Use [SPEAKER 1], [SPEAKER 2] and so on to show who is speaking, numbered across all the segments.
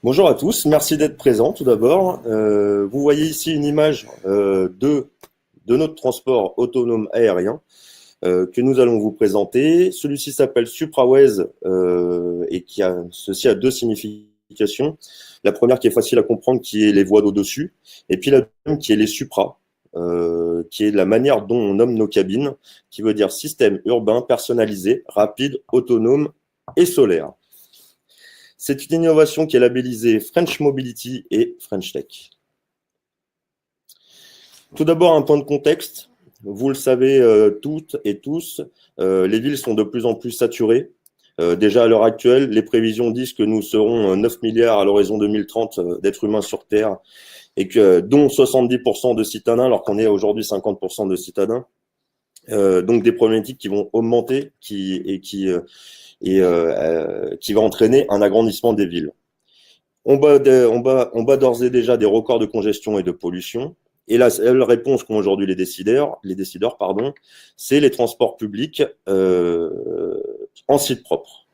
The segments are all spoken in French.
[SPEAKER 1] Bonjour à tous, merci d'être présents tout d'abord. Vous voyez ici une image de notre transport autonome aérien que nous allons vous présenter. Celui-ci s'appelle SupraWays et ceci a deux significations. La première qui est facile à comprendre, qui est les voies d'au-dessus, et puis la deuxième qui est les supra, qui est la manière dont on nomme nos cabines, qui veut dire système urbain personnalisé, rapide, autonome et solaire. C'est une innovation qui est labellisée French Mobility et French Tech. Tout d'abord, un point de contexte. Vous le savez toutes et tous, les villes sont de plus en plus saturées. Déjà à l'heure actuelle, les prévisions disent que nous serons 9 milliards à l'horizon 2030 d'êtres humains sur Terre, et que dont 70% de citadins, alors qu'on est aujourd'hui 50% de citadins. Donc des problématiques qui vont augmenter qui va entraîner un agrandissement des villes. On bat d'ores et déjà des records de congestion et de pollution. Et la seule réponse qu'ont aujourd'hui les décideurs, c'est les transports publics en site propre.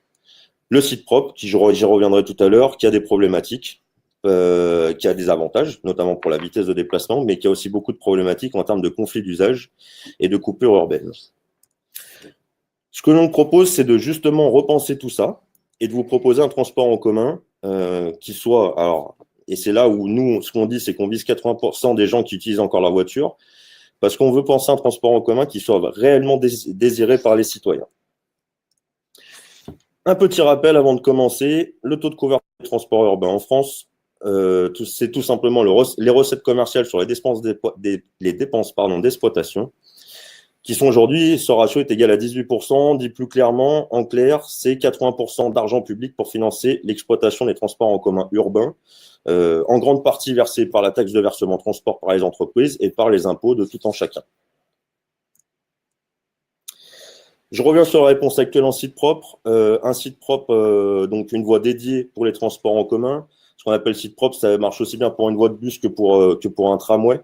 [SPEAKER 1] Le site propre, j'y reviendrai tout à l'heure, qui a des problématiques, qui a des avantages, notamment pour la vitesse de déplacement, mais qui a aussi beaucoup de problématiques en termes de conflits d'usage et de coupures urbaines. Ce que l'on propose, c'est de justement repenser tout ça et de vous proposer un transport en commun qui soit, alors, et c'est là où nous, ce qu'on dit, c'est qu'on vise 80% des gens qui utilisent encore la voiture, parce qu'on veut penser un transport en commun qui soit réellement désiré par les citoyens. Un petit rappel avant de commencer, le taux de couverture des transports urbains en France, c'est tout simplement les recettes commerciales sur les dépenses d'exploitation, qui sont aujourd'hui, ce ratio est égal à 18%, dit plus clairement, en clair, c'est 80% d'argent public pour financer l'exploitation des transports en commun urbains, en grande partie versé par la taxe de versement transport par les entreprises et par les impôts de tout un chacun. Je reviens sur la réponse actuelle en site propre. Un site propre, donc une voie dédiée pour les transports en commun. Ce qu'on appelle site propre, ça marche aussi bien pour une voie de bus que pour un tramway.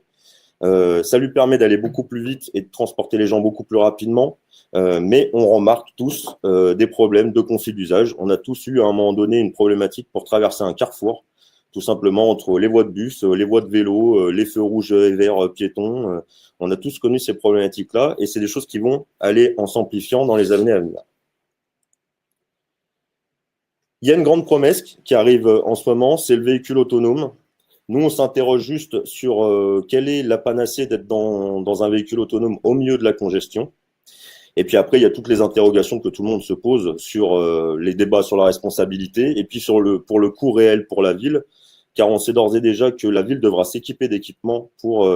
[SPEAKER 1] Ça lui permet d'aller beaucoup plus vite et de transporter les gens beaucoup plus rapidement, mais on remarque tous des problèmes de conflit d'usage. On a tous eu à un moment donné une problématique pour traverser un carrefour, tout simplement entre les voies de bus, les voies de vélo, les feux rouges et verts piétons. On a tous connu ces problématiques-là, et c'est des choses qui vont aller en s'amplifiant dans les années à venir. Il y a une grande promesse qui arrive en ce moment, c'est le véhicule autonome. Nous, on s'interroge juste sur quelle est la panacée d'être dans un véhicule autonome au milieu de la congestion. Et puis après, il y a toutes les interrogations que tout le monde se pose sur les débats sur la responsabilité et puis pour le coût réel pour la ville, car on sait d'ores et déjà que la ville devra s'équiper d'équipements pour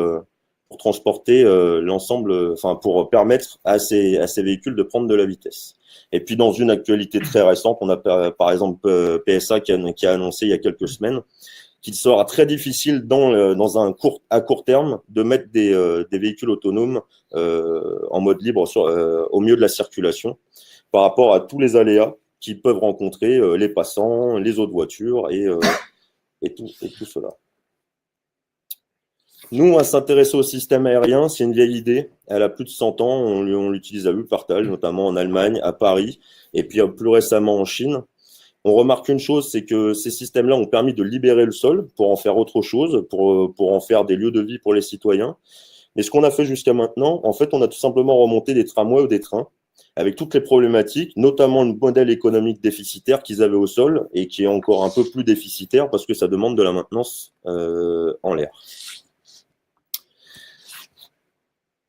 [SPEAKER 1] transporter l'ensemble, pour permettre à ces véhicules de prendre de la vitesse. Et puis dans une actualité très récente, on a par exemple PSA qui a annoncé il y a quelques semaines qu'il sera très difficile à court terme de mettre des véhicules autonomes en mode libre au milieu de la circulation par rapport à tous les aléas qu'ils peuvent rencontrer les passants, les autres voitures et tout cela. Nous, on va s'intéresser au système aérien. C'est une vieille idée. Elle a plus de 100 ans. On l'utilise à Wuppertal, notamment en Allemagne, à Paris, et puis plus récemment en Chine. On remarque une chose, c'est que ces systèmes-là ont permis de libérer le sol pour en faire autre chose, pour en faire des lieux de vie pour les citoyens. Mais ce qu'on a fait jusqu'à maintenant, en fait, on a tout simplement remonté des tramways ou des trains avec toutes les problématiques, notamment le modèle économique déficitaire qu'ils avaient au sol et qui est encore un peu plus déficitaire parce que ça demande de la maintenance en l'air.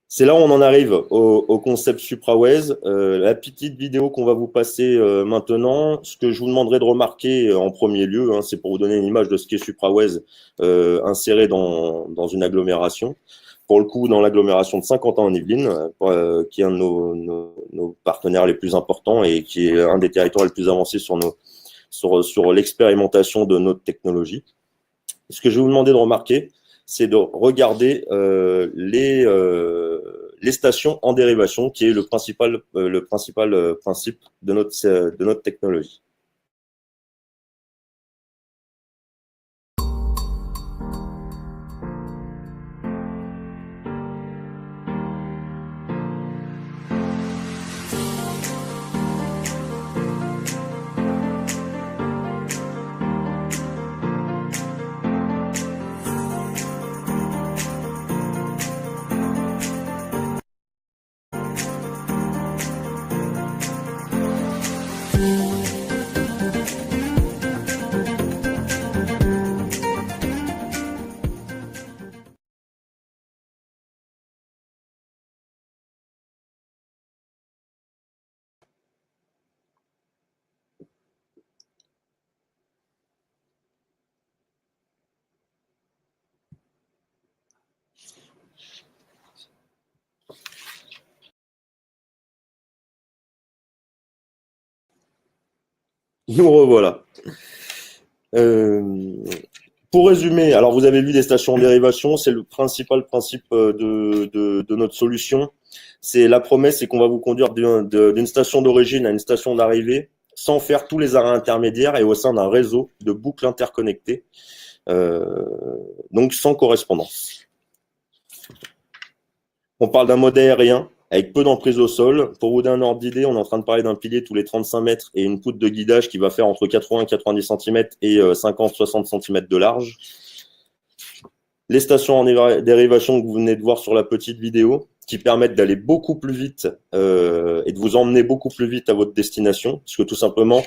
[SPEAKER 1] C'est là où on en arrive au concept SupraWays. La petite vidéo qu'on va vous passer maintenant, ce que je vous demanderai de remarquer en premier lieu, c'est pour vous donner une image de ce qu'est SupraWays inséré dans une agglomération. Pour le coup, dans l'agglomération de Saint-Quentin-en-Yvelines, qui est un de nos partenaires les plus importants et qui est un des territoires les plus avancés sur l'expérimentation de notre technologie. Ce que je vais vous demander de remarquer, c'est de regarder les stations en dérivation, qui est le principal principe de notre technologie. Nous revoilà. Pour résumer, alors vous avez vu des stations en dérivation, c'est le principal principe de notre solution. C'est la promesse, c'est qu'on va vous conduire d'une station d'origine à une station d'arrivée sans faire tous les arrêts intermédiaires et au sein d'un réseau de boucles interconnectées, donc sans correspondance. On parle d'un mode aérien avec peu d'emprise au sol. Pour vous donner un ordre d'idée, on est en train de parler d'un pilier tous les 35 mètres et une poutre de guidage qui va faire entre 80 et 90 cm et 50-60 cm de large. Les stations en dérivation que vous venez de voir sur la petite vidéo qui permettent d'aller beaucoup plus vite et de vous emmener beaucoup plus vite à votre destination. Parce que tout simplement,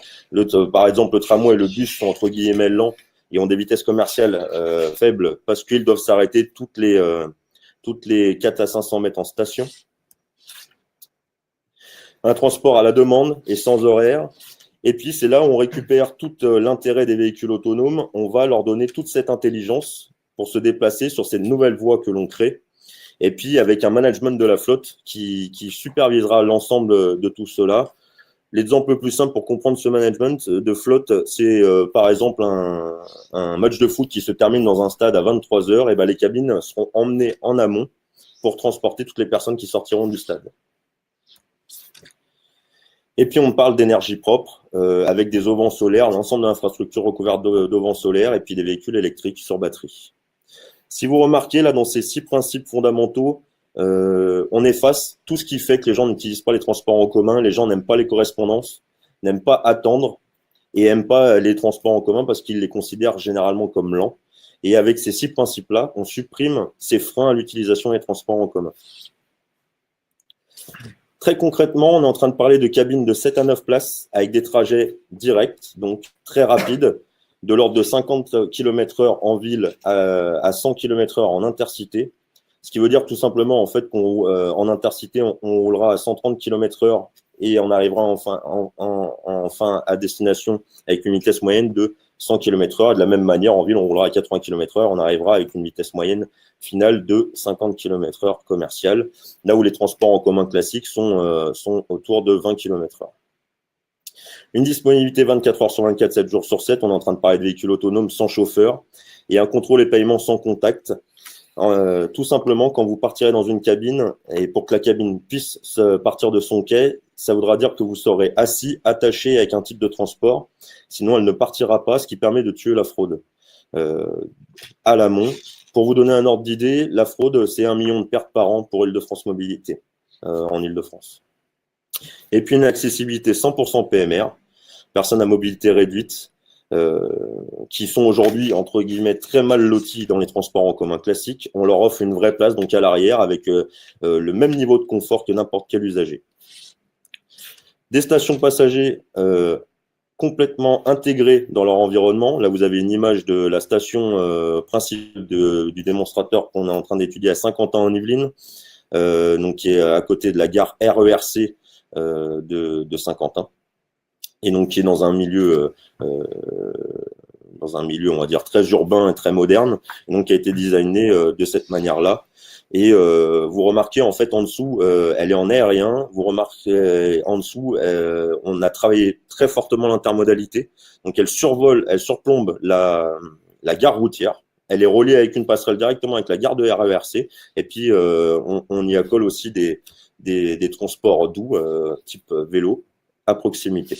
[SPEAKER 1] par exemple, le tramway et le bus sont entre guillemets lents et ont des vitesses commerciales faibles parce qu'ils doivent s'arrêter toutes les 4 à 500 mètres en station. Un transport à la demande et sans horaire. Et puis, c'est là où on récupère tout l'intérêt des véhicules autonomes. On va leur donner toute cette intelligence pour se déplacer sur ces nouvelles voies que l'on crée. Et puis, avec un management de la flotte qui supervisera l'ensemble de tout cela. L'exemple le plus simple pour comprendre ce management de flotte, c'est par exemple un match de foot qui se termine dans un stade à 23 heures. Et ben, les cabines seront emmenées en amont pour transporter toutes les personnes qui sortiront du stade. Et puis, on parle d'énergie propre avec des auvents solaires, l'ensemble de l'infrastructure recouverte d'auvents solaires et puis des véhicules électriques sur batterie. Si vous remarquez, là, dans ces 6 principes fondamentaux, on efface tout ce qui fait que les gens n'utilisent pas les transports en commun, les gens n'aiment pas les correspondances, n'aiment pas attendre et n'aiment pas les transports en commun parce qu'ils les considèrent généralement comme lents. Et avec ces 6 principes-là, on supprime ces freins à l'utilisation des transports en commun. Très concrètement, on est en train de parler de cabines de 7 à 9 places avec des trajets directs, donc très rapides, de l'ordre de 50 km/h en ville à 100 km/h en intercité. Ce qui veut dire tout simplement en fait qu'en intercité, on roulera à 130 km/h et on arrivera enfin à destination avec une vitesse moyenne de 100 km/h. De la même manière, en ville, on roulera à 80 km/h, on arrivera avec une vitesse moyenne finale de 50 km/h commerciale, là où les transports en commun classiques sont autour de 20 km/h. Une disponibilité 24 heures sur 24, 7 jours sur 7. On est en train de parler de véhicules autonomes sans chauffeur et un contrôle et paiement sans contact. Tout simplement, quand vous partirez dans une cabine, et pour que la cabine puisse partir de son quai, ça voudra dire que vous serez assis, attaché avec un type de transport. Sinon, elle ne partira pas, ce qui permet de tuer la fraude à l'amont. Pour vous donner un ordre d'idée, la fraude, c'est 1 million de pertes par an pour Île-de-France Mobilité, en Île-de-France. Et puis une accessibilité 100% PMR, personnes à mobilité réduite, qui sont aujourd'hui, entre guillemets, très mal lotis dans les transports en commun classiques. On leur offre une vraie place, donc à l'arrière, avec le même niveau de confort que n'importe quel usager. Des stations passagers complètement intégrées dans leur environnement. Là, vous avez une image de la station principale du démonstrateur qu'on est en train d'étudier à Saint-Quentin en Yvelines, donc qui est à côté de la gare RERC de Saint-Quentin, et donc qui est dans un milieu, on va dire, très urbain et très moderne, et donc qui a été designé de cette manière-là. Et vous remarquez en fait en dessous, elle est en aérien. Vous remarquez en dessous, on a travaillé très fortement l'intermodalité. Donc elle surplombe la gare routière. Elle est reliée avec une passerelle directement avec la gare de RERC. Et puis on y accole aussi des transports doux type vélo à proximité.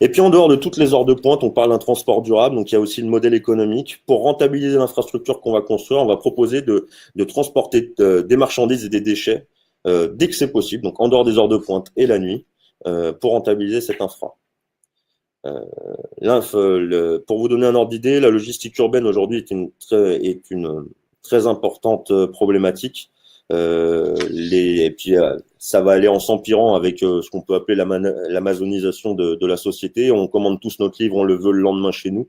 [SPEAKER 1] Et puis, en dehors de toutes les heures de pointe, on parle d'un transport durable. Donc, il y a aussi le modèle économique. Pour rentabiliser l'infrastructure qu'on va construire, on va proposer de transporter des marchandises et des déchets dès que c'est possible, donc en dehors des heures de pointe et la nuit, pour rentabiliser cette infra. Pour vous donner un ordre d'idée, la logistique urbaine aujourd'hui est une très importante problématique. Et puis ça va aller en s'empirant avec ce qu'on peut appeler l'amazonisation de la société. On commande tous notre livre, on le veut le lendemain chez nous.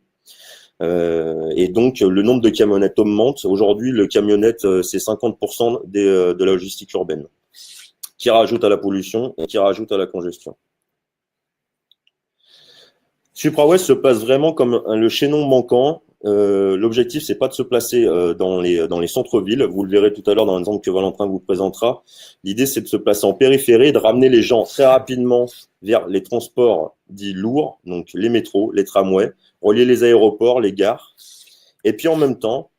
[SPEAKER 1] Et donc le nombre de camionnettes augmente. Aujourd'hui, le camionnette, c'est 50% de la logistique urbaine, qui rajoute à la pollution et qui rajoute à la congestion. SupraWest se passe vraiment comme le chaînon manquant l'objectif, c'est pas de se placer dans les centres-villes. Vous le verrez tout à l'heure dans l'exemple que Valentin vous présentera. L'idée, c'est de se placer en périphérie et de ramener les gens très rapidement vers les transports dits lourds, donc les métros, les tramways, relier les aéroports, les gares. Et puis en même temps,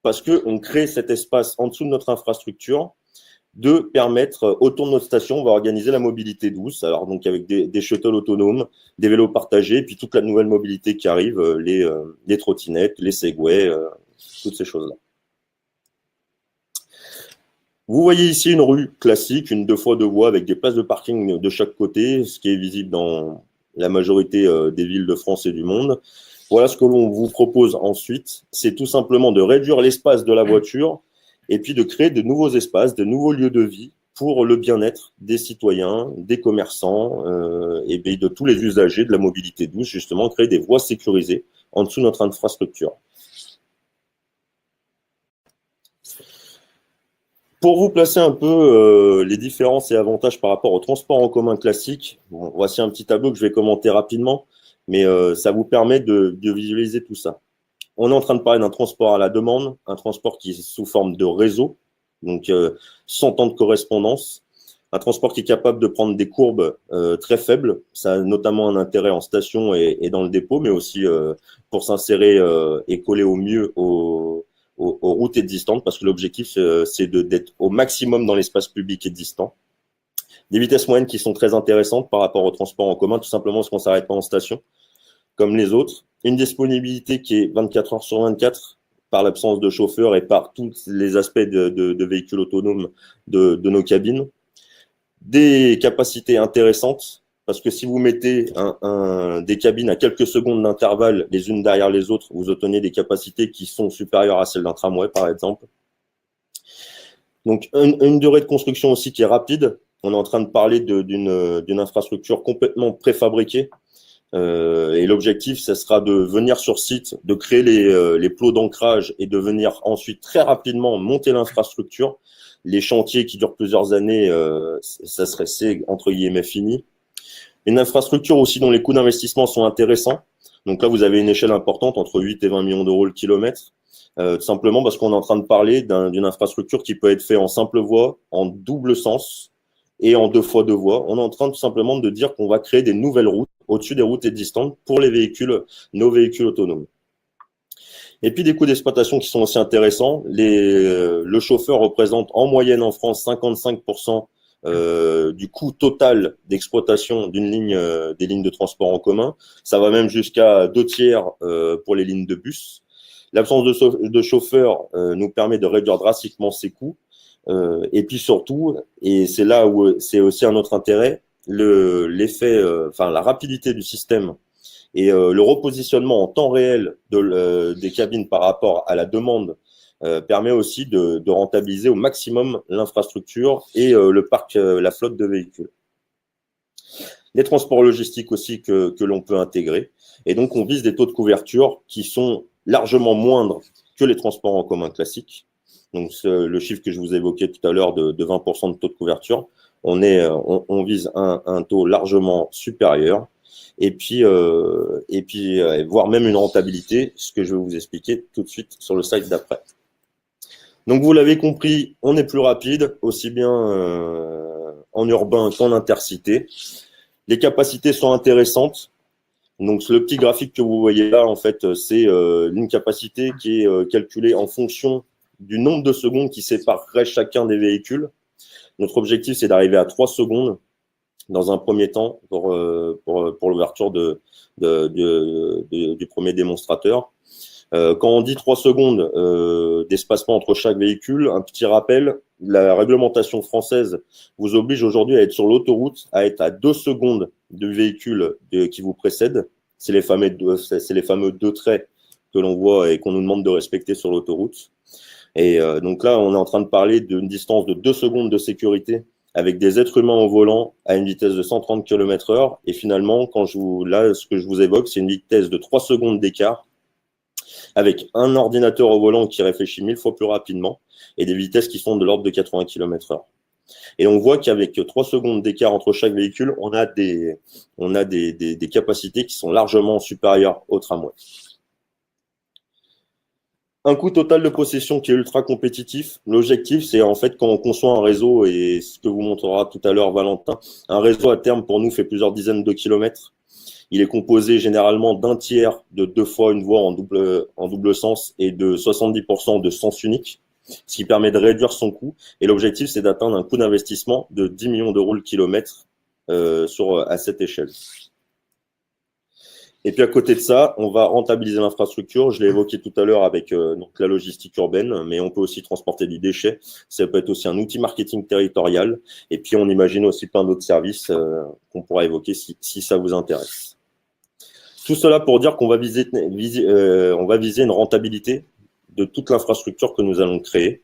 [SPEAKER 1] parce qu'on crée cet espace en dessous de notre infrastructure, de permettre, autour de notre station, on va organiser la mobilité douce, alors donc avec des shuttles autonomes, des vélos partagés, et puis toute la nouvelle mobilité qui arrive, les trottinettes, les segways, toutes ces choses-là. Vous voyez ici une rue classique, une 2x2 voies avec des places de parking de chaque côté, ce qui est visible dans la majorité des villes de France et du monde. Voilà ce que l'on vous propose ensuite, c'est tout simplement de réduire l'espace de la voiture et puis de créer de nouveaux espaces, de nouveaux lieux de vie pour le bien-être des citoyens, des commerçants et de tous les usagers de la mobilité douce, justement créer des voies sécurisées en dessous de notre infrastructure. Pour vous placer un peu les différences et avantages par rapport au transport en commun classique, bon, voici un petit tableau que je vais commenter rapidement, mais ça vous permet de visualiser tout ça. On est en train de parler d'un transport à la demande, un transport qui est sous forme de réseau, donc sans temps de correspondance, un transport qui est capable de prendre des courbes très faibles. Ça a notamment un intérêt en station et dans le dépôt, mais aussi pour s'insérer et coller au mieux aux routes existantes, parce que l'objectif, c'est d'être au maximum dans l'espace public et distant. Des vitesses moyennes qui sont très intéressantes par rapport au transport en commun, tout simplement parce qu'on ne s'arrête pas en station, comme les autres. Une disponibilité qui est 24 heures sur 24 par l'absence de chauffeur et par tous les aspects de véhicules autonomes de nos cabines. Des capacités intéressantes, parce que si vous mettez des cabines à quelques secondes d'intervalle les unes derrière les autres, vous obtenez des capacités qui sont supérieures à celles d'un tramway, par exemple. Donc, une durée de construction aussi qui est rapide. On est en train de parler d'une infrastructure complètement préfabriquée. Et l'objectif, ce sera de venir sur site, de créer les plots d'ancrage et de venir ensuite très rapidement monter l'infrastructure. Les chantiers qui durent plusieurs années, c'est entre guillemets fini. Une infrastructure aussi dont les coûts d'investissement sont intéressants. Donc là, vous avez une échelle importante entre 8 et 20 millions d'euros le kilomètre. Tout simplement parce qu'on est en train de parler d'une infrastructure qui peut être faite en simple voie, en double sens et en 2x2 voies. On est en train tout simplement de dire qu'on va créer des nouvelles routes au-dessus des routes existantes pour les véhicules, nos véhicules autonomes. Et puis des coûts d'exploitation qui sont aussi intéressants. Le chauffeur représente en moyenne en France 55% du coût total d'exploitation d'une ligne, des lignes de transport en commun. Ça va même jusqu'à 2/3 pour les lignes de bus. L'absence de chauffeur nous permet de réduire drastiquement ces coûts. Et puis surtout, et c'est là où c'est aussi un autre intérêt, la rapidité du système et le repositionnement en temps réel des cabines par rapport à la demande permet aussi de rentabiliser au maximum l'infrastructure et le parc, la flotte de véhicules. Les transports logistiques aussi que l'on peut intégrer. Et donc, on vise des taux de couverture qui sont largement moindres que les transports en commun classiques. Donc, le chiffre que je vous évoquais tout à l'heure de 20% de taux de couverture, on vise un taux largement supérieur. Et puis voire même une rentabilité, ce que je vais vous expliquer tout de suite sur le slide d'après. Donc, vous l'avez compris, on est plus rapide, aussi bien en urbain qu'en intercité. Les capacités sont intéressantes. Donc, le petit graphique que vous voyez là, en fait, c'est une capacité qui est calculée en fonction du nombre de secondes qui séparerait chacun des véhicules. Notre objectif, c'est d'arriver à 3 secondes dans un premier temps pour l'ouverture du premier démonstrateur. Quand on dit 3 secondes d'espacement entre chaque véhicule, un petit rappel, la réglementation française vous oblige aujourd'hui à être sur l'autoroute, à être à 2 secondes du véhicule qui vous précède. C'est les fameux 2 traits que l'on voit et qu'on nous demande de respecter sur l'autoroute. Et donc là, on est en train de parler d'une distance de 2 secondes de sécurité avec des êtres humains au volant à une vitesse de 130 km/h. Et finalement, ce que je vous évoque, c'est une vitesse de 3 secondes d'écart avec un ordinateur au volant qui réfléchit 1000 fois plus rapidement et des vitesses qui sont de l'ordre de 80 km/h. Et on voit qu'avec 3 secondes d'écart entre chaque véhicule, on a des capacités qui sont largement supérieures au tramway. Un coût total de possession qui est ultra compétitif. L'objectif, c'est en fait quand on conçoit un réseau, et ce que vous montrera tout à l'heure Valentin, un réseau à terme pour nous fait plusieurs dizaines de kilomètres. Il est composé généralement d'un tiers de 2 fois une voie en double sens et de 70% de sens unique, ce qui permet de réduire son coût. Et l'objectif, c'est d'atteindre un coût d'investissement de 10 millions d'euros le kilomètre à cette échelle. Et puis à côté de ça, on va rentabiliser l'infrastructure. Je l'ai évoqué tout à l'heure avec donc la logistique urbaine, mais on peut aussi transporter des déchets. Ça peut être aussi un outil marketing territorial. Et puis on imagine aussi plein d'autres services qu'on pourra évoquer si ça vous intéresse. Tout cela pour dire qu'on va viser une rentabilité de toute l'infrastructure que nous allons créer.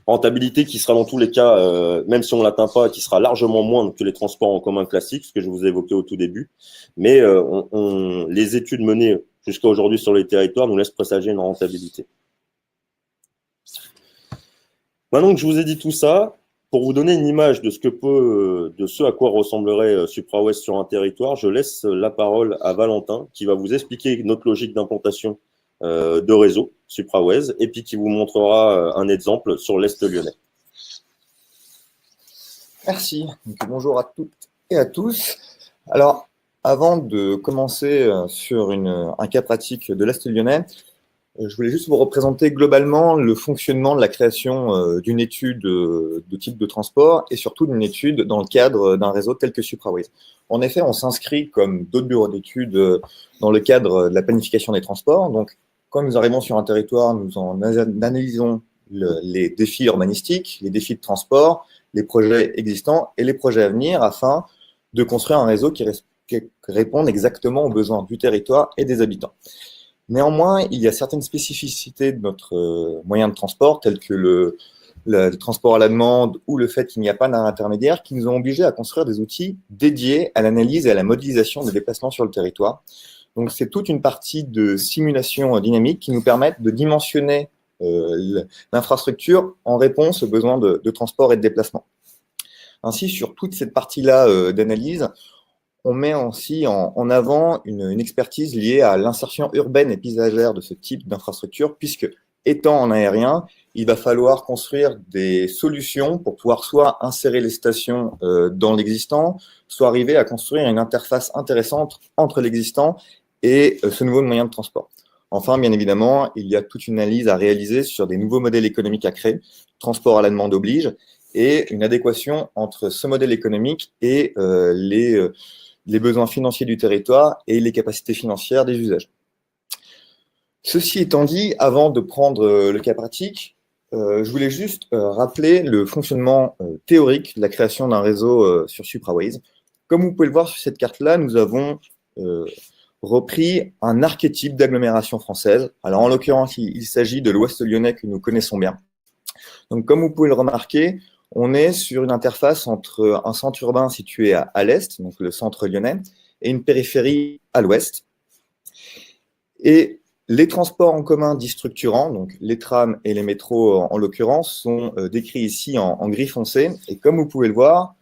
[SPEAKER 1] Rentabilité qui sera dans tous les cas, même si on ne l'atteint pas, qui sera largement moindre que les transports en commun classiques, ce que je vous ai évoqué au tout début. Mais les études menées jusqu'à aujourd'hui sur les territoires nous laissent présager une rentabilité. Maintenant que je vous ai dit tout ça, pour vous donner une image de ce à quoi ressemblerait SupraWest sur un territoire, je laisse la parole à Valentin qui va vous expliquer notre logique d'implantation de réseau SupraWest et puis qui vous montrera un exemple sur l'Est lyonnais.
[SPEAKER 2] Merci. Donc, bonjour à toutes et à tous. Alors, avant de commencer sur un cas pratique de l'Est lyonnais, je voulais juste vous représenter globalement le fonctionnement de la création d'une étude de type de transport et surtout d'une étude dans le cadre d'un réseau tel que SupraWest. En effet, on s'inscrit comme d'autres bureaux d'études dans le cadre de la planification des transports. Donc, quand nous arrivons sur un territoire, nous en analysons les défis urbanistiques, les défis de transport, les projets existants et les projets à venir afin de construire un réseau qui réponde exactement aux besoins du territoire et des habitants. Néanmoins, il y a certaines spécificités de notre moyen de transport, tels que le transport à la demande ou le fait qu'il n'y a pas d'un intermédiaire, qui nous ont obligés à construire des outils dédiés à l'analyse et à la modélisation des déplacements sur le territoire. Donc, c'est toute une partie de simulation dynamique qui nous permettent de dimensionner l'infrastructure en réponse aux besoins de transport et de déplacement. Ainsi, sur toute cette partie-là d'analyse, on met aussi en avant une expertise liée à l'insertion urbaine et paysagère de ce type d'infrastructure, puisque, étant en aérien, il va falloir construire des solutions pour pouvoir soit insérer les stations dans l'existant, soit arriver à construire une interface intéressante entre l'existant et ce nouveau moyen de transport. Enfin, bien évidemment, il y a toute une analyse à réaliser sur des nouveaux modèles économiques à créer, transport à la demande oblige, et une adéquation entre ce modèle économique et les besoins financiers du territoire et les capacités financières des usages. Ceci étant dit, avant de prendre le cas pratique, je voulais juste rappeler le fonctionnement théorique de la création d'un réseau sur SupraWest. Comme vous pouvez le voir sur cette carte-là, nous avons repris un archétype d'agglomération française. Alors, en l'occurrence, il s'agit de l'Ouest lyonnais que nous connaissons bien. Donc, comme vous pouvez le remarquer, on est sur une interface entre un centre urbain situé à l'est, donc le centre lyonnais, et une périphérie à l'ouest. Et les transports en commun dits structurants, donc les trams et les métros en l'occurrence, sont décrits ici en gris foncé. Et comme vous pouvez le voir,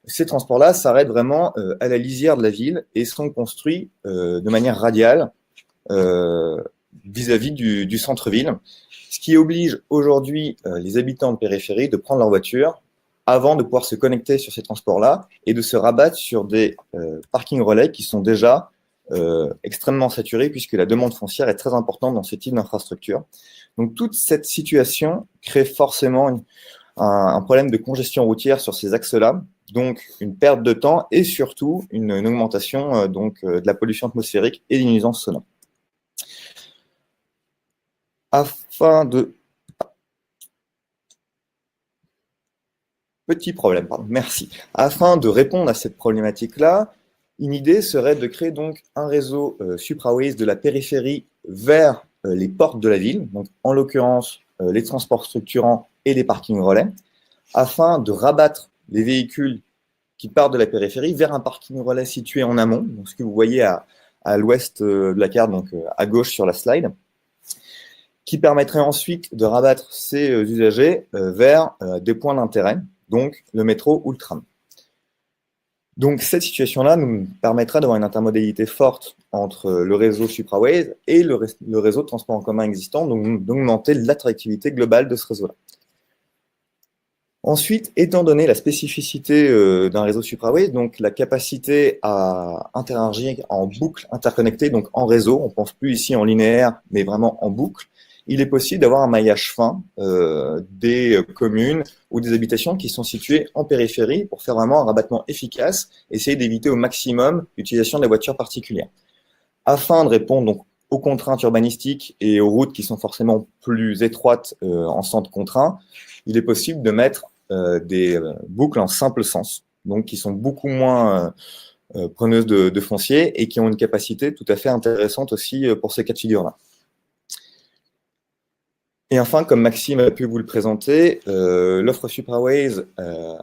[SPEAKER 2] ces transports-là s'arrêtent vraiment à la lisière de la ville et sont construits de manière radiale vis-à-vis du centre-ville, ce qui oblige aujourd'hui les habitants de périphérie de prendre leur voiture avant de pouvoir se connecter sur ces transports-là et de se rabattre sur des parkings relais qui sont déjà extrêmement saturés puisque la demande foncière est très importante dans ce type d'infrastructure. Donc toute cette situation crée forcément un problème de congestion routière sur ces axes-là, donc une perte de temps et surtout une augmentation de la pollution atmosphérique et des nuisances sonores. Afin de... Petit problème, pardon, merci. Afin de répondre à cette problématique-là, une idée serait de créer donc un réseau SupraWest de la périphérie vers les portes de la ville, donc en l'occurrence les transports structurants et les parkings relais, afin de rabattre les véhicules qui partent de la périphérie vers un parking relais situé en amont, donc ce que vous voyez à l'ouest de la carte, donc à gauche sur la slide, qui permettrait ensuite de rabattre ces usagers vers des points d'intérêt, donc le métro ou le tram. Donc, cette situation-là nous permettra d'avoir une intermodalité forte entre le réseau SupraWays et le réseau de transport en commun existant, donc d'augmenter l'attractivité globale de ce réseau-là. Ensuite, étant donné la spécificité d'un réseau SupraWays, donc la capacité à interagir en boucle interconnectée, donc en réseau, on ne pense plus ici en linéaire, mais vraiment en boucle, il est possible d'avoir un maillage fin des communes ou des habitations qui sont situées en périphérie pour faire vraiment un rabattement efficace, essayer d'éviter au maximum l'utilisation des voitures particulières. Afin de répondre donc aux contraintes urbanistiques et aux routes qui sont forcément plus étroites en centre contraint, il est possible de mettre des boucles en simple sens, donc qui sont beaucoup moins preneuses de foncier et qui ont une capacité tout à fait intéressante aussi pour ces cas de figure-là. Et enfin, comme Maxime a pu vous le présenter, l'offre SupraWays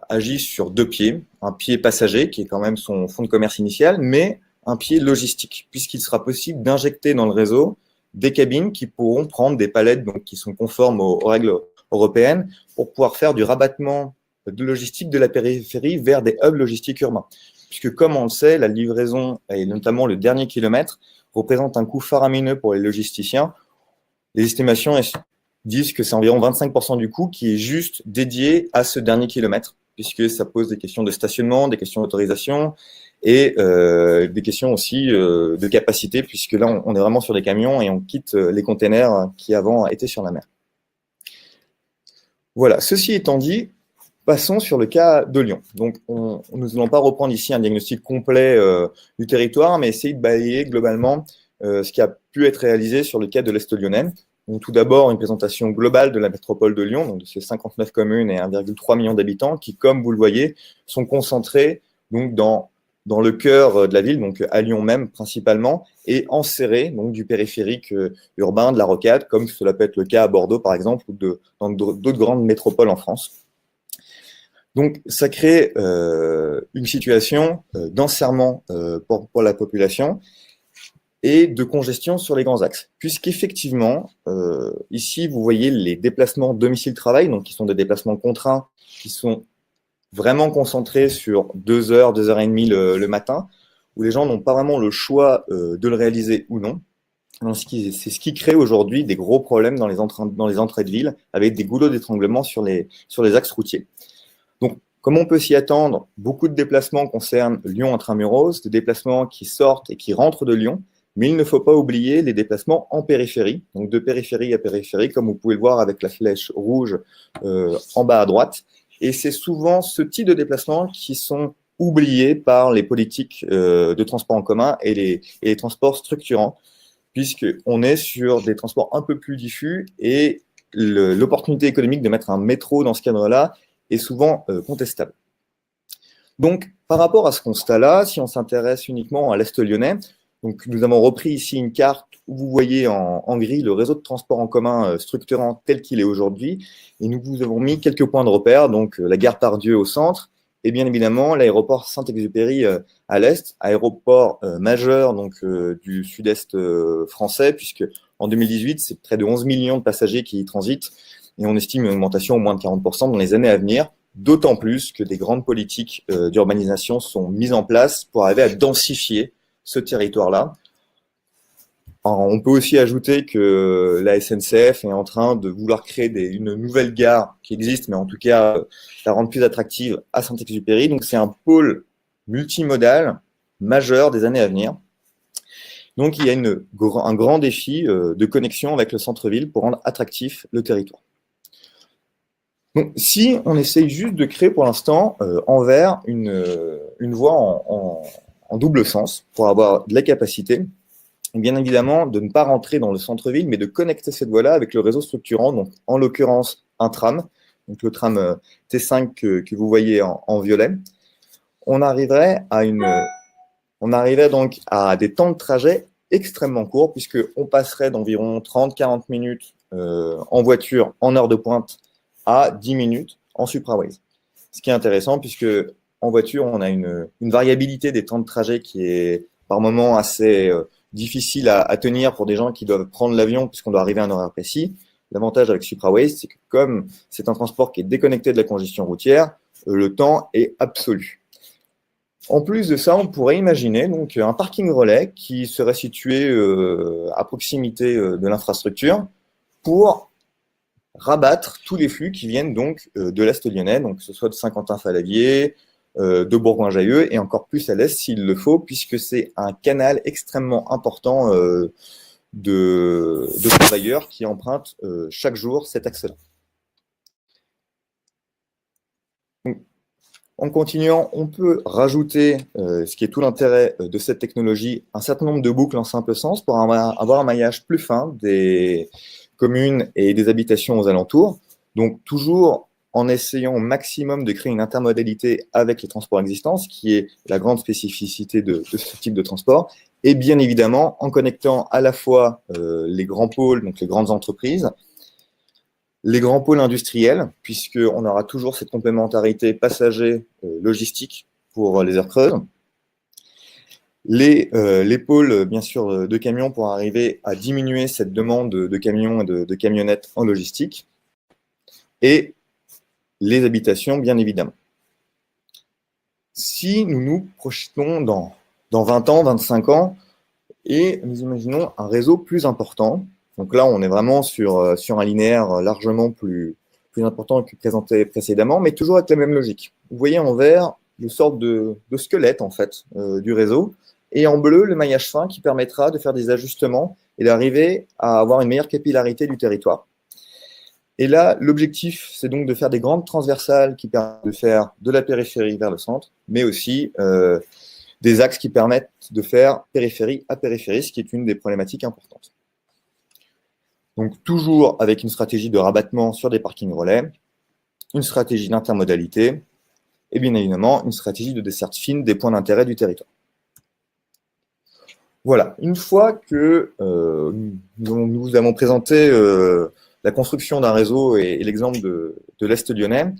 [SPEAKER 2] agit sur deux pieds. Un pied passager, qui est quand même son fonds de commerce initial, mais un pied logistique, puisqu'il sera possible d'injecter dans le réseau des cabines qui pourront prendre des palettes donc, qui sont conformes aux règles européennes pour pouvoir faire du rabattement de logistique de la périphérie vers des hubs logistiques urbains. Puisque comme on le sait, la livraison, et notamment le dernier kilomètre, représente un coût faramineux pour les logisticiens. Les estimations disent que c'est environ 25% du coût qui est juste dédié à ce dernier kilomètre, puisque ça pose des questions de stationnement, des questions d'autorisation et des questions aussi de capacité, puisque là, on est vraiment sur des camions et on quitte les containers qui avant étaient sur la mer. Voilà, ceci étant dit, passons sur le cas de Lyon. Donc, nous n'allons pas reprendre ici un diagnostic complet du territoire, mais essayer de balayer globalement ce qui a pu être réalisé sur le cas de l'Est lyonnais. Donc, tout d'abord, une présentation globale de la métropole de Lyon, donc de ces 59 communes et 1,3 million d'habitants qui, comme vous le voyez, sont concentrés donc, dans le cœur de la ville, donc à Lyon même principalement, et enserrés donc, du périphérique urbain, de la rocade, comme cela peut être le cas à Bordeaux, par exemple, ou dans d'autres grandes métropoles en France. Donc, ça crée une situation d'enserrement pour la population et de congestion sur les grands axes. Puisqu'effectivement, ici, vous voyez les déplacements domicile-travail, donc qui sont des déplacements contraints, qui sont vraiment concentrés sur 2 heures, 2 heures et demie le matin, où les gens n'ont pas vraiment le choix de le réaliser ou non. C'est ce qui crée aujourd'hui des gros problèmes dans les entrées de ville, avec des goulots d'étranglement sur les axes routiers. Donc, comme on peut s'y attendre, beaucoup de déplacements concernent Lyon intramuros, des déplacements qui sortent et qui rentrent de Lyon, mais il ne faut pas oublier les déplacements en périphérie, donc de périphérie à périphérie, comme vous pouvez le voir avec la flèche rouge en bas à droite. Et c'est souvent ce type de déplacements qui sont oubliés par les politiques de transport en commun et les transports structurants, puisqu'on est sur des transports un peu plus diffus et l'opportunité économique de mettre un métro dans ce cadre-là est souvent contestable. Donc, par rapport à ce constat-là, si on s'intéresse uniquement à l'Est lyonnais, donc nous avons repris ici une carte où vous voyez en gris le réseau de transport en commun structurant tel qu'il est aujourd'hui, et nous vous avons mis quelques points de repère, donc la gare Pardieu au centre, et bien évidemment l'aéroport Saint-Exupéry à l'est, aéroport majeur donc du sud-est français, puisque en 2018, c'est près de 11 millions de passagers qui y transitent, et on estime une augmentation au moins de 40% dans les années à venir, d'autant plus que des grandes politiques d'urbanisation sont mises en place pour arriver à densifier ce territoire-là. On peut aussi ajouter que la SNCF est en train de vouloir créer une nouvelle gare qui existe, mais en tout cas la rendre plus attractive à Saint-Exupéry. Donc c'est un pôle multimodal majeur des années à venir. Donc il y a un grand défi de connexion avec le centre-ville pour rendre attractif le territoire. Donc, si on essaye juste de créer pour l'instant en vert une voie en double sens pour avoir de la capacité, et bien évidemment de ne pas rentrer dans le centre-ville, mais de connecter cette voie-là avec le réseau structurant, donc en l'occurrence un tram, donc le tram T5 que vous voyez en violet. On arriverait donc à des temps de trajet extrêmement courts, puisqu'on passerait d'environ 30-40 minutes en voiture en heure de pointe à 10 minutes en SupraWays. Ce qui est intéressant, puisque en voiture, on a une variabilité des temps de trajet qui est par moments assez difficile à tenir pour des gens qui doivent prendre l'avion puisqu'on doit arriver à un horaire précis. L'avantage avec SupraWays, c'est que comme c'est un transport qui est déconnecté de la congestion routière, le temps est absolu. En plus de ça, on pourrait imaginer donc un parking relais qui serait situé à proximité de l'infrastructure pour rabattre tous les flux qui viennent donc de l'Est lyonnais, donc que ce soit de Saint-Quentin-Fallavier, de Bourgoin-Jallieu et encore plus à l'Est s'il le faut, puisque c'est un canal extrêmement important de travailleurs qui empruntent chaque jour cet axe-là. En continuant, on peut rajouter, ce qui est tout l'intérêt de cette technologie, un certain nombre de boucles en simple sens pour avoir un maillage plus fin des communes et des habitations aux alentours. Donc toujours en essayant au maximum de créer une intermodalité avec les transports existants, ce qui est la grande spécificité de ce type de transport, et bien évidemment en connectant à la fois les grands pôles, donc les grandes entreprises, les grands pôles industriels, puisqu'on aura toujours cette complémentarité passager-logistique pour les heures creuses. Les pôles, bien sûr, de camions pour arriver à diminuer cette demande de camions et de camionnettes en logistique. Et les habitations, bien évidemment. Si nous nous projetons dans 20 ans, 25 ans, et nous imaginons un réseau plus important, donc là, on est vraiment sur un linéaire largement plus important que présenté précédemment, mais toujours avec la même logique. Vous voyez en vert une sorte de squelette en fait du réseau, et en bleu le maillage fin qui permettra de faire des ajustements et d'arriver à avoir une meilleure capillarité du territoire. Et là, l'objectif, c'est donc de faire des grandes transversales qui permettent de faire de la périphérie vers le centre, mais aussi des axes qui permettent de faire périphérie à périphérie, ce qui est une des problématiques importantes. Donc toujours avec une stratégie de rabattement sur des parkings relais, une stratégie d'intermodalité et bien évidemment une stratégie de desserte fine des points d'intérêt du territoire. Voilà, une fois que nous vous avons présenté la construction d'un réseau et l'exemple de l'Est lyonnais,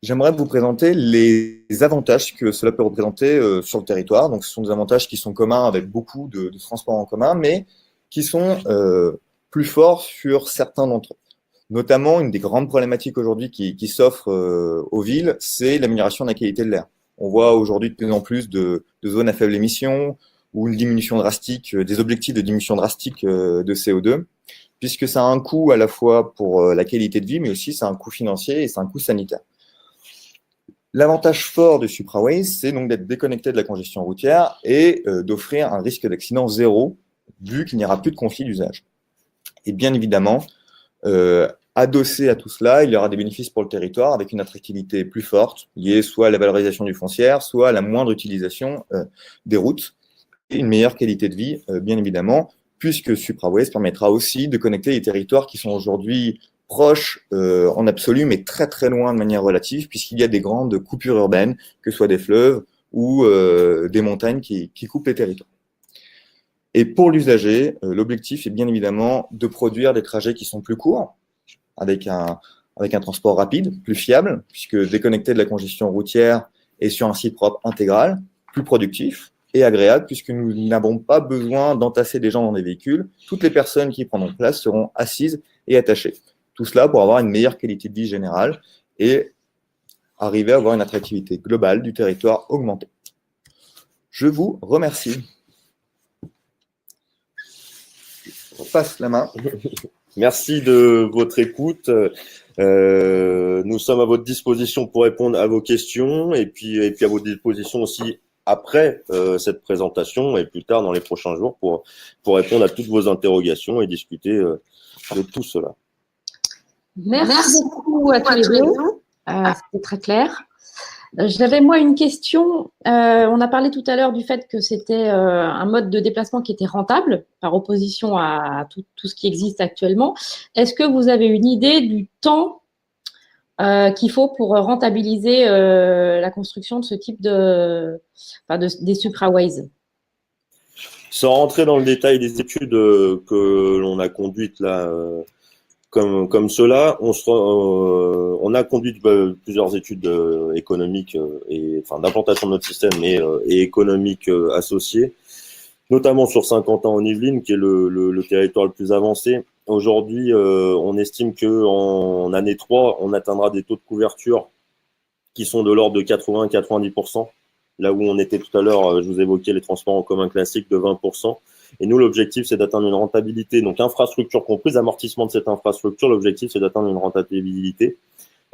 [SPEAKER 2] j'aimerais vous présenter les avantages que cela peut représenter sur le territoire. Donc ce sont des avantages qui sont communs avec beaucoup de transports en commun, mais qui sont plus forts sur certains d'entre eux. Notamment, une des grandes problématiques aujourd'hui qui s'offre aux villes, c'est l'amélioration de la qualité de l'air. On voit aujourd'hui de plus en plus de zones à faible émission ou une diminution drastique, des objectifs de diminution drastique de CO2, puisque ça a un coût à la fois pour la qualité de vie, mais aussi ça a un coût financier et c'est un coût sanitaire. L'avantage fort du Supraways, c'est donc d'être déconnecté de la congestion routière et d'offrir un risque d'accident zéro, vu qu'il n'y aura plus de conflit d'usage. Et bien évidemment, adossé à tout cela, il y aura des bénéfices pour le territoire avec une attractivité plus forte, liée soit à la valorisation du foncière, soit à la moindre utilisation des routes, et une meilleure qualité de vie, bien évidemment, puisque Supraways permettra aussi de connecter les territoires qui sont aujourd'hui proches en absolu, mais très très loin de manière relative, puisqu'il y a des grandes coupures urbaines, que ce soit des fleuves ou des montagnes qui coupent les territoires. Et pour l'usager, l'objectif est bien évidemment de produire des trajets qui sont plus courts, avec un transport rapide, plus fiable, puisque déconnecté de la congestion routière et sur un site propre intégral, plus productif et agréable, puisque nous n'avons pas besoin d'entasser des gens dans des véhicules. Toutes les personnes qui prendront place seront assises et attachées. Tout cela pour avoir une meilleure qualité de vie générale et arriver à avoir une attractivité globale du territoire augmentée. Je vous remercie. On passe la main.
[SPEAKER 1] Merci de votre écoute. Nous sommes à votre disposition pour répondre à vos questions et puis à votre disposition aussi après cette présentation et plus tard dans les prochains jours pour répondre à toutes vos interrogations et discuter de tout cela.
[SPEAKER 3] Merci beaucoup à tous les deux. C'était très clair. J'avais moi une question. On a parlé tout à l'heure du fait que c'était un mode de déplacement qui était rentable par opposition à tout ce qui existe actuellement. Est-ce que vous avez une idée du temps qu'il faut pour rentabiliser la construction de ce type des Supraways?
[SPEAKER 1] Sans rentrer dans le détail des études que l'on a conduites là, comme cela, on a conduit plusieurs études économiques et d'implantation de notre système et économiques associées, notamment sur Saint-Quentin-en-Yvelines, qui est le territoire le plus avancé. Aujourd'hui, on estime qu'en année 3, on atteindra des taux de couverture qui sont de l'ordre de 80-90%. Là où on était tout à l'heure, je vous évoquais les transports en commun classiques de 20%. Et nous, l'objectif, c'est d'atteindre une rentabilité, donc infrastructure comprise, amortissement de cette infrastructure. L'objectif, c'est d'atteindre une rentabilité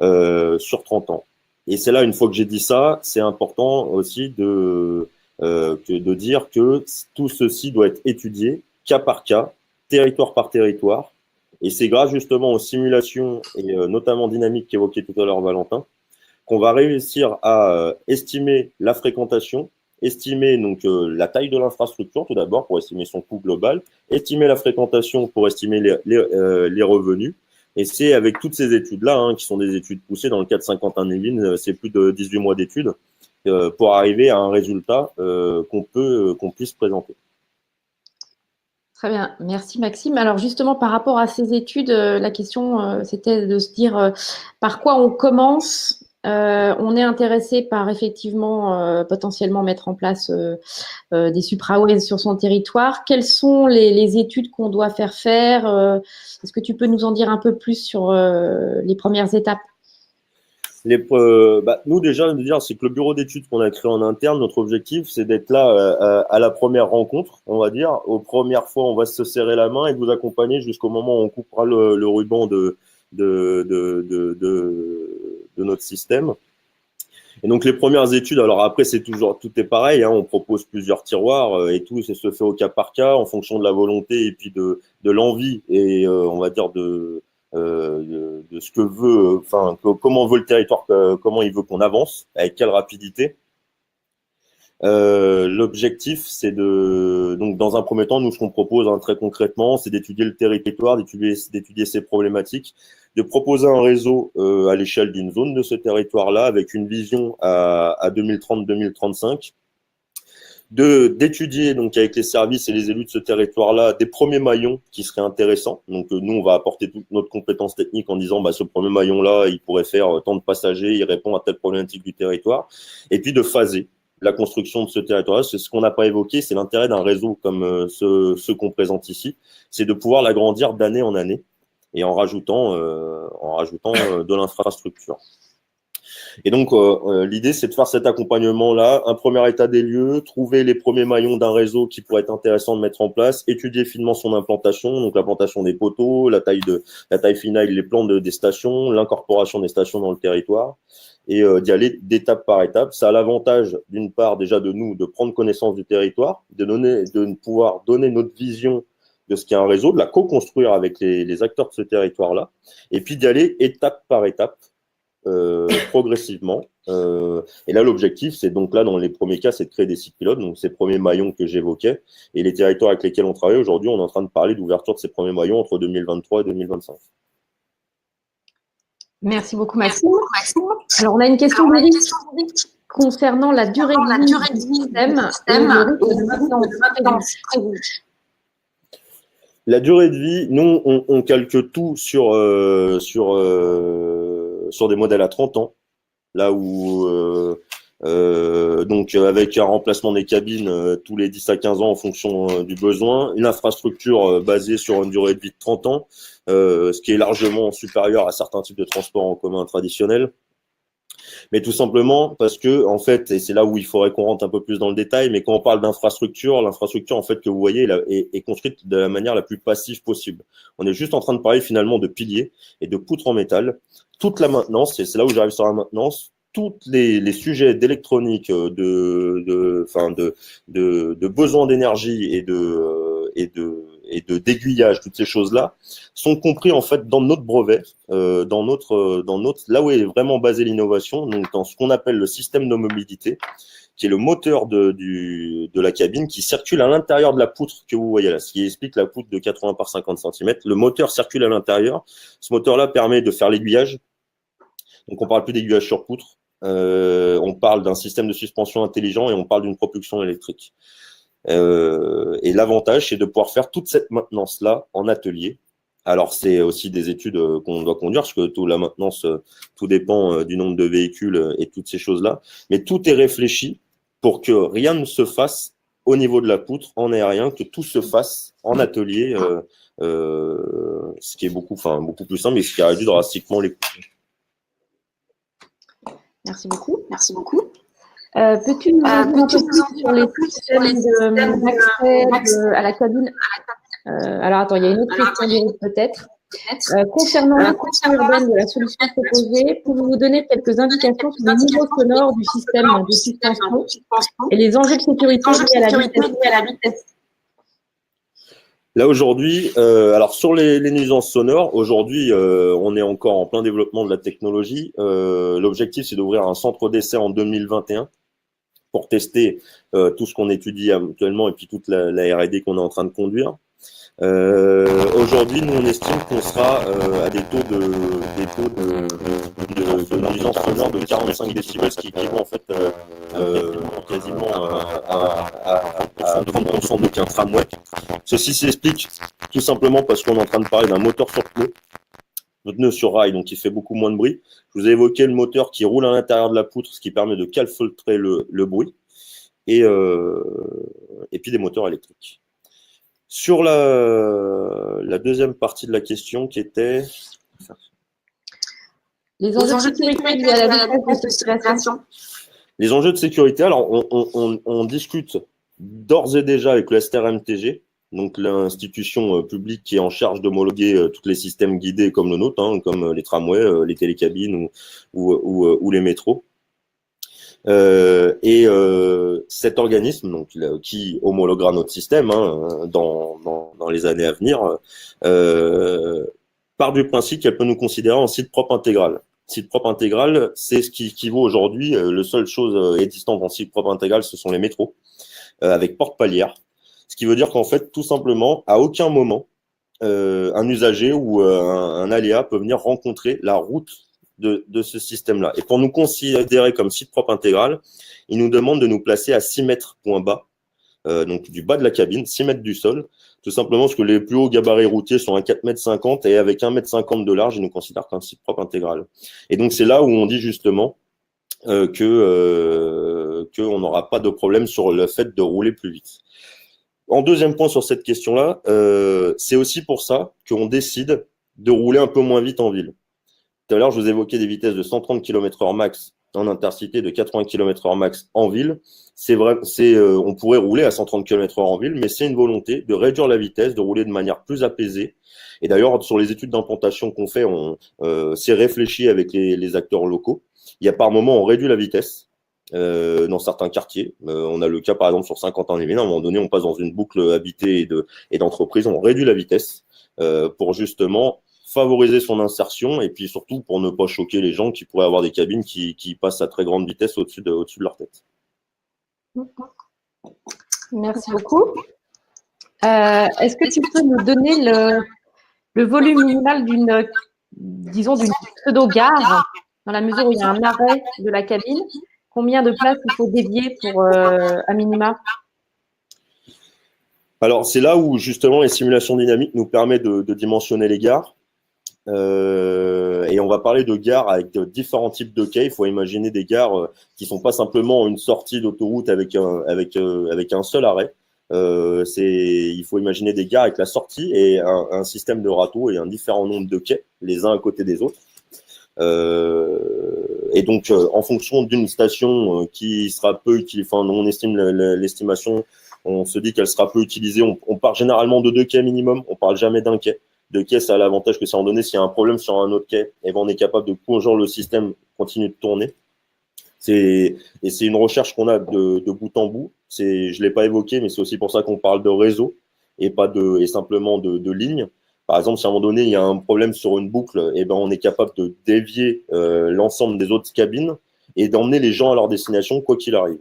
[SPEAKER 1] sur 30 ans. Et c'est là, une fois que j'ai dit ça, c'est important aussi de dire que tout ceci doit être étudié cas par cas, territoire par territoire. Et c'est grâce justement aux simulations et notamment dynamiques qu'évoquait tout à l'heure Valentin, qu'on va réussir à estimer la fréquentation, estimer donc la taille de l'infrastructure tout d'abord pour estimer son coût global, estimer la fréquentation pour estimer les revenus. Et c'est avec toutes ces études-là, qui sont des études poussées dans le cadre 51 c'est plus de 18 mois d'études, pour arriver à un résultat qu'on puisse présenter.
[SPEAKER 3] Très bien, merci Maxime. Alors justement, par rapport à ces études, la question, c'était de se dire par quoi on commence. On est intéressé par effectivement potentiellement mettre en place des supraways sur son territoire. Quelles sont les études qu'on doit faire Est-ce que tu peux nous en dire un peu plus sur les premières étapes?
[SPEAKER 1] Nous déjà, c'est que le bureau d'études qu'on a créé en interne, notre objectif, c'est d'être là à la première rencontre, on va dire. Aux premières fois, on va se serrer la main et de vous accompagner jusqu'au moment où on coupera le ruban de notre système. Et donc les premières études, alors après tout est pareil, on propose plusieurs tiroirs et tout ça se fait au cas par cas en fonction de la volonté et puis de l'envie et on va dire de ce que veut, comment veut le territoire, comment il veut qu'on avance, avec quelle rapidité. L'objectif, c'est donc dans un premier temps, nous ce qu'on propose très concrètement, c'est d'étudier le territoire, d'étudier ses problématiques, de proposer un réseau à l'échelle d'une zone de ce territoire-là avec une vision à 2030-2035, d'étudier donc avec les services et les élus de ce territoire-là des premiers maillons qui seraient intéressants. Donc nous, on va apporter toute notre compétence technique en disant ce premier maillon-là, il pourrait faire tant de passagers, il répond à telle problématique du territoire, et puis de phaser la construction de ce territoire. C'est ce qu'on n'a pas évoqué, c'est l'intérêt d'un réseau comme ce qu'on présente ici, c'est de pouvoir l'agrandir d'année en année et en rajoutant de l'infrastructure. Et donc, l'idée, c'est de faire cet accompagnement-là, un premier état des lieux, trouver les premiers maillons d'un réseau qui pourrait être intéressant de mettre en place, étudier finement son implantation, donc l'implantation des poteaux, la taille finale, les plans des stations, l'incorporation des stations dans le territoire, et d'y aller d'étape par étape. Ça a l'avantage, d'une part, déjà de nous, de prendre connaissance du territoire, de pouvoir donner notre vision de ce qu'est un réseau, de la co-construire avec les acteurs de ce territoire-là, et puis d'y aller étape par étape, progressivement. Et là, l'objectif, c'est donc là, dans les premiers cas, c'est de créer des sites pilotes, donc ces premiers maillons que j'évoquais, et les territoires avec lesquels on travaille aujourd'hui, on est en train de parler d'ouverture de ces premiers maillons entre 2023 et 2025.
[SPEAKER 3] Merci beaucoup, Maxime. Alors, on a une question concernant la durée de vie du système et le rythme de maintenance.
[SPEAKER 1] La durée de vie, nous, on calcule tout sur des modèles à 30 ans, là où donc avec un remplacement des cabines tous les 10 à 15 ans en fonction du besoin, une infrastructure basée sur une durée de vie de 30 ans, ce qui est largement supérieur à certains types de transports en commun traditionnels. Mais tout simplement parce que, en fait, et c'est là où il faudrait qu'on rentre un peu plus dans le détail, mais quand on parle d'infrastructure, l'infrastructure, en fait, que vous voyez, est construite de la manière la plus passive possible. On est juste en train de parler finalement de piliers et de poutres en métal. Toute la maintenance, et c'est là où j'arrive sur la maintenance, tous les sujets d'électronique, de besoin d'énergie et de d'aiguillage, toutes ces choses-là, sont compris en fait dans notre brevet, dans notre là où est vraiment basée l'innovation, donc dans ce qu'on appelle le système de mobilité, qui est le moteur de la cabine qui circule à l'intérieur de la poutre que vous voyez là, ce qui explique la poutre de 80 par 50 cm. Le moteur circule à l'intérieur. Ce moteur-là permet de faire l'aiguillage. Donc on parle plus d'aiguillage sur poutre. On parle d'un système de suspension intelligent et on parle d'une propulsion électrique. Et l'avantage, c'est de pouvoir faire toute cette maintenance-là en atelier. Alors, c'est aussi des études qu'on doit conduire, parce que toute la maintenance, tout dépend du nombre de véhicules et toutes ces choses-là. Mais tout est réfléchi pour que rien ne se fasse au niveau de la poutre, en aérien, que tout se fasse en atelier, ce qui est beaucoup plus simple et ce qui réduit drastiquement les coûts.
[SPEAKER 3] Merci beaucoup. Peux-tu nous en dire un peu plus sur les systèmes d'accès à la cabine? Alors, attends, il y a une autre question peut-être. Concernant l'entretien urbaine de la solution proposée, pouvez-vous donner quelques indications sur le niveau sonore du système de suspension et les enjeux de sécurité liés à la vitesse?
[SPEAKER 1] Là aujourd'hui, alors sur les nuisances sonores, aujourd'hui on est encore en plein développement de la technologie. L'objectif c'est d'ouvrir un centre d'essai en 2021 pour tester tout ce qu'on étudie actuellement et puis toute la R&D qu'on est en train de conduire. Aujourd'hui, nous on estime qu'on sera à des taux de nuisance sonore de 45 décibels, ce qui équivaut en fait quasiment à 30% d'aucun tramway. Ceci s'explique tout simplement parce qu'on est en train de parler d'un moteur sur flot, notre pneu sur rail, donc il fait beaucoup moins de bruit. Je vous ai évoqué le moteur qui roule à l'intérieur de la poutre, ce qui permet de calfeutrer le bruit, et puis des moteurs électriques. Sur la deuxième partie de la question qui était…
[SPEAKER 3] Les enjeux de sécurité liés à la vitesse de circulation.
[SPEAKER 1] Les enjeux de sécurité, alors on discute d'ores et déjà avec le STRMTG, donc l'institution publique qui est en charge d'homologuer tous les systèmes guidés comme le nôtre, hein, comme les tramways, les télécabines ou les métros. Cet organisme donc, qui homologuera notre système dans les années à venir part du principe qu'elle peut nous considérer en site propre intégral. Site propre intégral, c'est ce qui équivaut aujourd'hui, la seule chose existante en site propre intégral, ce sont les métros, avec porte palière. Ce qui veut dire qu'en fait, tout simplement, à aucun moment, un usager ou un aléa peut venir rencontrer la route de ce système-là. Et pour nous considérer comme site propre intégral, il nous demande de nous placer à 6 mètres point bas, donc du bas de la cabine, 6 mètres du sol, tout simplement parce que les plus hauts gabarits routiers sont à 4,50 m et avec 1,50 m de large, ils nous considèrent comme site propre intégral. Et donc c'est là où on dit justement qu'on n'aura pas de problème sur le fait de rouler plus vite. En deuxième point sur cette question-là, c'est aussi pour ça qu'on décide de rouler un peu moins vite en ville. Tout à l'heure, je vous évoquais des vitesses de 130 km/h max en intercité, de 80 km/h max en ville. C'est vrai, on pourrait rouler à 130 km/h en ville, mais c'est une volonté de réduire la vitesse, de rouler de manière plus apaisée. Et d'ailleurs, sur les études d'implantation qu'on fait, on s'est réfléchi avec les acteurs locaux. Il y a par moment, on réduit la vitesse dans certains quartiers. On a le cas, par exemple, sur Saint-Quentin-les-Mines. À un moment donné, on passe dans une boucle habitée et d'entreprise. On réduit la vitesse pour justement favoriser son insertion et puis surtout pour ne pas choquer les gens qui pourraient avoir des cabines qui passent à très grande vitesse au-dessus de leur tête.
[SPEAKER 3] Merci beaucoup. Est-ce que tu peux nous donner le volume minimal d'une pseudo-gare, dans la mesure où il y a un arrêt de la cabine? Combien de places il faut dédier pour à minima?
[SPEAKER 1] Alors, c'est là où justement les simulations dynamiques nous permettent de dimensionner les gares. Et on va parler de gares avec différents types de quais. Il faut imaginer des gares qui sont pas simplement une sortie d'autoroute avec un seul arrêt. Il faut imaginer des gares avec la sortie et un système de râteaux et un différent nombre de quais, les uns à côté des autres. Et donc, en fonction d'une station qui sera peu utilisée, enfin, on estime l'estimation, on se dit qu'elle sera peu utilisée. On part généralement de 2 quais minimum. On parle jamais d'un quai. 2 quais, ça a l'avantage que si on donné, s'il y a un problème sur un autre quai, eh ben, on est capable de toujours le système continue de tourner. Et c'est une recherche qu'on a de bout en bout. Je l'ai pas évoqué, mais c'est aussi pour ça qu'on parle de réseau et simplement de ligne. Par exemple, si à un moment donné, il y a un problème sur une boucle, eh ben, on est capable de dévier l'ensemble des autres cabines et d'emmener les gens à leur destination, quoi qu'il arrive.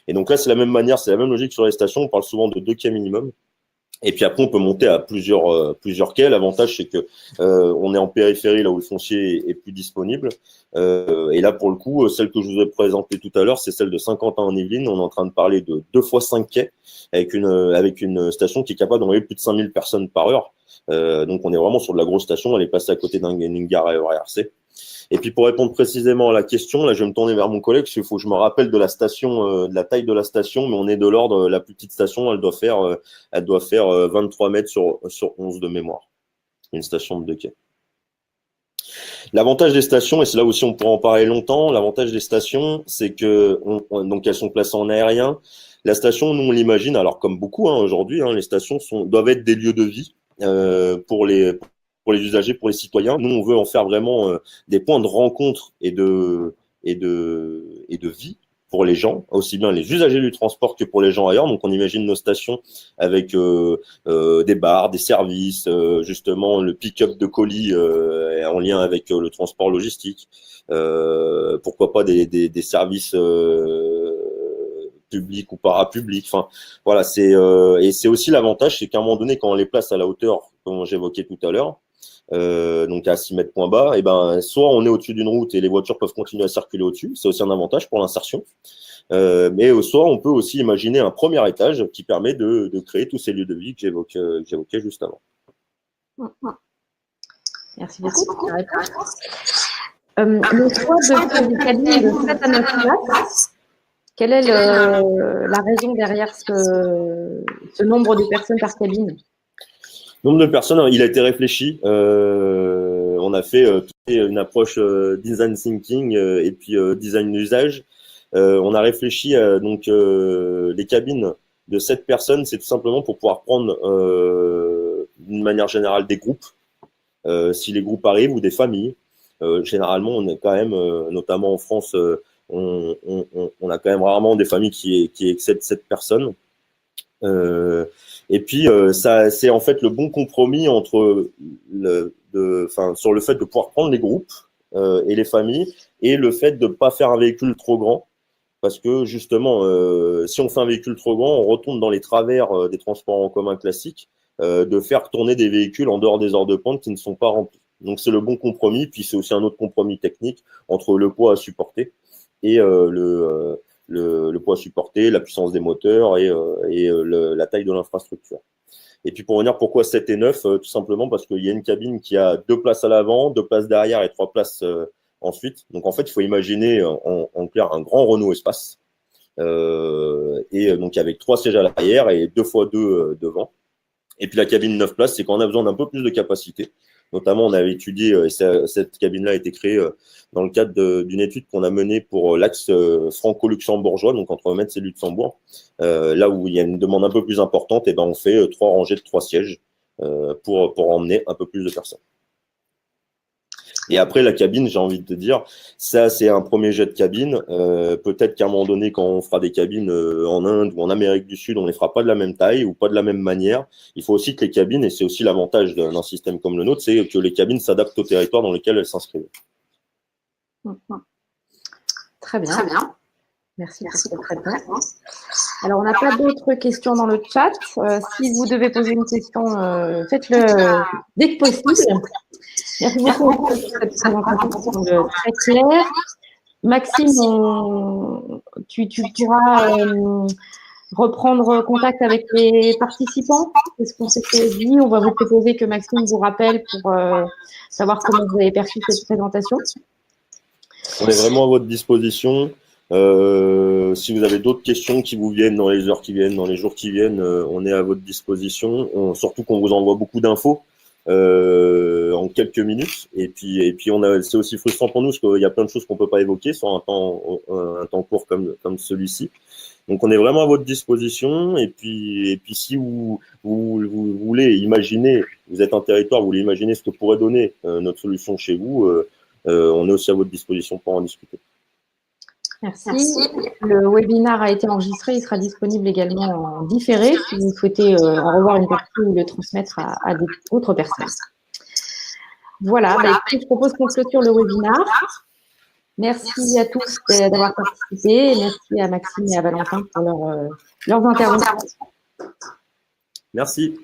[SPEAKER 1] Et donc là, c'est la même manière, c'est la même logique sur les stations. On parle souvent de 2 quais minimum. Et puis après, on peut monter à plusieurs quais. L'avantage, c'est que on est en périphérie, là où le foncier est plus disponible. Et là, pour le coup, celle que je vous ai présentée tout à l'heure, c'est celle de Saint-Quentin-en-Yvelines. On est en train de parler de 2 fois 5 quais avec une station qui est capable d'envoyer plus de 5000 personnes par heure. Donc, on est vraiment sur de la grosse station. Elle est passée à côté d'une gare RERC. Et puis, pour répondre précisément à la question, là, je vais me tourner vers mon collègue, parce qu'il faut que je me rappelle de la station, de la taille de la station, mais on est de l'ordre, la plus petite station, elle doit faire 23 mètres sur 11 de mémoire. Une station de 2 quais. L'avantage des stations, et c'est là aussi on pourra en parler longtemps, l'avantage des stations, c'est que donc elles sont placées en aérien. La station, nous on l'imagine, alors comme beaucoup aujourd'hui, les stations doivent être des lieux de vie pour les usagers, pour les citoyens. Nous on veut en faire vraiment des points de rencontre et de vie pour les gens, aussi bien les usagers du transport que pour les gens ailleurs. Donc on imagine nos stations avec des bars, des services, justement le pick-up de colis en lien avec le transport logistique. Pourquoi pas des services publics ou parapublics. Enfin, voilà, et c'est aussi l'avantage, c'est qu'à un moment donné, quand on les place à la hauteur, comme j'évoquais tout à l'heure, donc à 6 mètres point bas, et ben soit on est au-dessus d'une route et les voitures peuvent continuer à circuler au-dessus, c'est aussi un avantage pour l'insertion. Mais soit on peut aussi imaginer un premier étage qui permet de créer tous ces lieux de vie que j'évoquais juste avant.
[SPEAKER 3] Merci beaucoup pour la réponse. Le choix de faire des cabines de 7 à 9 places, quelle est la raison derrière ce nombre de personnes par cabine?
[SPEAKER 1] Nombre de personnes, il a été réfléchi. On a fait une approche design thinking et puis design d'usage. On a réfléchi à donc les cabines de 7 personnes, c'est tout simplement pour pouvoir prendre d'une manière générale des groupes, si les groupes arrivent, ou des familles. Généralement, on est quand même, notamment en France, on a quand même rarement des familles qui excèdent 7 personnes. Et puis ça, c'est en fait le bon compromis entre sur le fait de pouvoir prendre les groupes et les familles, et le fait de ne pas faire un véhicule trop grand, parce que justement, si on fait un véhicule trop grand, on retombe dans les travers des transports en commun classiques, de faire tourner des véhicules en dehors des heures de pointe qui ne sont pas remplis. Donc c'est le bon compromis, puis c'est aussi un autre compromis technique entre le poids à supporter et le poids supporté, la puissance des moteurs et la taille de l'infrastructure. Et puis pour revenir pourquoi 7 et 9, tout simplement parce qu'il y a une cabine qui a 2 places à l'avant, 2 places derrière et 3 places ensuite. Donc en fait, il faut imaginer en clair un grand Renault Espace, et donc avec 3 sièges à l'arrière et 2 x 2 devant. Et puis la cabine 9 places, c'est quand on a besoin d'un peu plus de capacité. Notamment, on avait étudié, et cette cabine-là a été créée dans le cadre d'une étude qu'on a menée pour l'axe franco-luxembourgeois, donc entre Metz et Luxembourg. Là où il y a une demande un peu plus importante, et ben on fait 3 rangées de 3 sièges pour emmener un peu plus de personnes. Et après, la cabine, j'ai envie de te dire, ça, c'est un premier jet de cabine. Peut-être qu'à un moment donné, quand on fera des cabines en Inde ou en Amérique du Sud, on ne les fera pas de la même taille ou pas de la même manière. Il faut aussi que les cabines, et c'est aussi l'avantage d'un système comme le nôtre, c'est que les cabines s'adaptent au territoire dans lequel elles s'inscrivent.
[SPEAKER 3] Très bien. Très bien. Merci pour cette réponse. Alors, on n'a pas d'autres questions dans le chat. Si vous devez poser une question, faites-le dès que possible. Merci beaucoup pour cette présentation très claire. Maxime, tu pourras reprendre contact avec les participants. C'est ce qu'on s'était dit. On va vous proposer que Maxime vous rappelle pour savoir comment vous avez perçu cette présentation.
[SPEAKER 1] On est vraiment à votre disposition. Si vous avez d'autres questions qui vous viennent dans les heures qui viennent, dans les jours qui viennent, on est à votre disposition. Surtout qu'on vous envoie beaucoup d'infos en quelques minutes. Et puis c'est aussi frustrant pour nous parce qu'il y a plein de choses qu'on peut pas évoquer sur un temps court comme celui-ci. Donc on est vraiment à votre disposition. Et puis si vous voulez imaginer, vous êtes un territoire, vous voulez imaginer ce que pourrait donner notre solution chez vous, on est aussi à votre disposition pour en discuter.
[SPEAKER 3] Merci. Le webinaire a été enregistré, il sera disponible également en différé si vous souhaitez en revoir une partie ou le transmettre à d'autres personnes. Voilà, je propose qu'on clôture le webinaire. Merci à tous d'avoir participé et merci à Maxime et à Valentin pour leurs interventions.
[SPEAKER 1] Merci.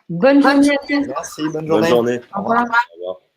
[SPEAKER 3] Bonne journée à tous.
[SPEAKER 2] Merci, bonne journée.
[SPEAKER 1] Bonne journée.
[SPEAKER 3] Au revoir.
[SPEAKER 1] Au revoir.